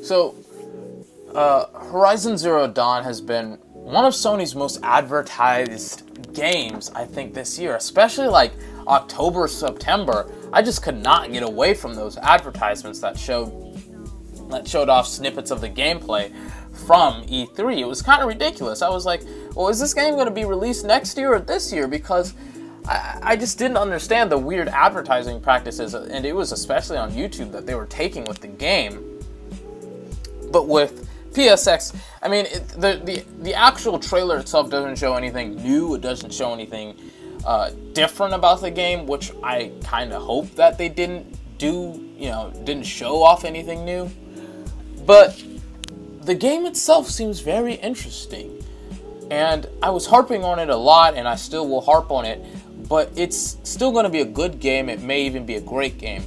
So, Horizon Zero Dawn has been one of Sony's most advertised games, I think, this year. Especially like October, September. I just could not get away from those advertisements that showed off snippets of the gameplay from E3. It was kind of ridiculous. I was like, well, is this game going to be released next year or this year? Because I just didn't understand the weird advertising practices, and it was especially on YouTube, that they were taking with the game. But with PSX, I mean, the actual trailer itself doesn't show anything new. It doesn't show anything different about the game, which I kind of hope that they didn't do, didn't show off anything new. But the game itself seems very interesting, and I was harping on it a lot, and I still will harp on it, but it's still going to be a good game. It may even be a great game.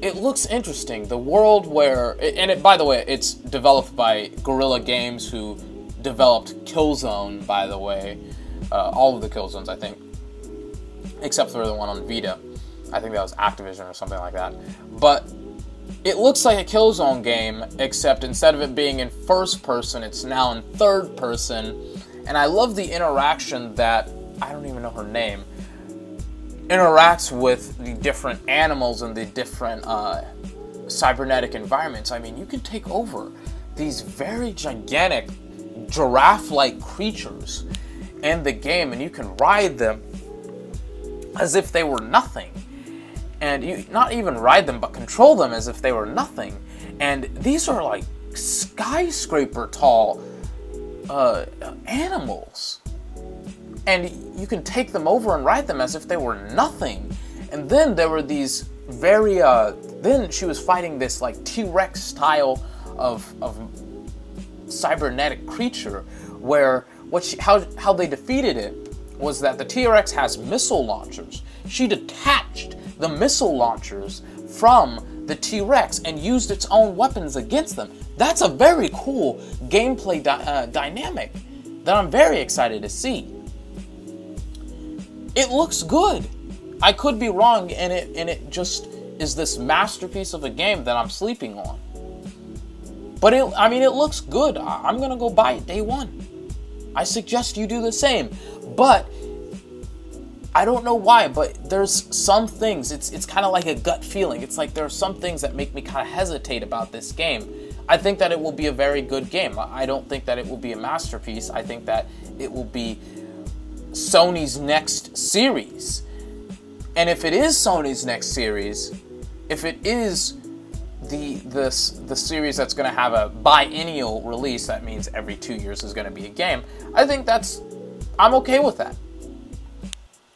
It looks interesting. The world where, by the way, it's developed by Guerrilla Games, who developed Killzone, by the way. All of the Killzones, I think, except for the one on Vita. I think that was Activision or something like that. But it looks like a Killzone game, except instead of it being in first person, it's now in third person. And I love the interaction that, I don't even know her name, interacts with the different animals and the different cybernetic environments. I mean, you can take over these very gigantic giraffe-like creatures in the game, and you can ride them as if they were nothing. And you not even ride them, but control them as if they were nothing. And these are like skyscraper tall animals. And you can take them over and ride them as if they were nothing. And then there were these very, then she was fighting this like T-Rex style of cybernetic creature, where how they defeated it was that the T-Rex has missile launchers. She detached the missile launchers from the T-Rex and used its own weapons against them. That's a very cool gameplay dynamic that I'm very excited to see. It looks good. I could be wrong, and it just is this masterpiece of a game that I'm sleeping on. But it looks good. I'm gonna go buy it day one. I suggest you do the same. But I don't know why, but there's some things, it's kind of like a gut feeling. It's like there are some things that make me kind of hesitate about this game. I think that it will be a very good game. I don't think that it will be a masterpiece. I think that it will be Sony's next series. And if it is Sony's next series, if it is the series that's going to have a biennial release, that means every 2 years is going to be a game, I think I'm okay with that.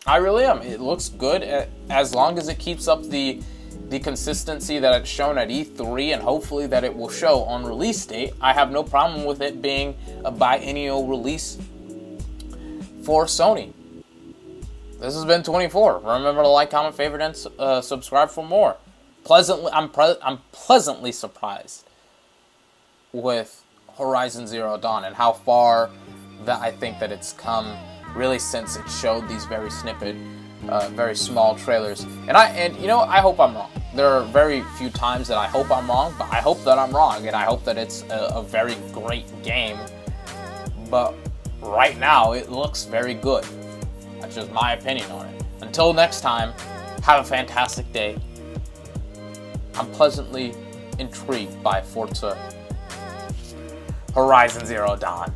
I really am. It looks good as long as it keeps up the consistency that it's shown at E3, and hopefully that it will show on release date. I have no problem with it being a biennial release for Sony. This has been 24. Remember to like, comment, favorite, and subscribe for more. I'm pleasantly surprised with Horizon Zero Dawn and how far that I think that it's come, really, since it showed these very very small trailers. And I hope I'm wrong. There are very few times that I hope I'm wrong, but I hope that I'm wrong, and I hope that it's a very great game. But right now, it looks very good. That's just my opinion on it. Until next time, have a fantastic day. I'm pleasantly intrigued by Forza Horizon Zero Dawn.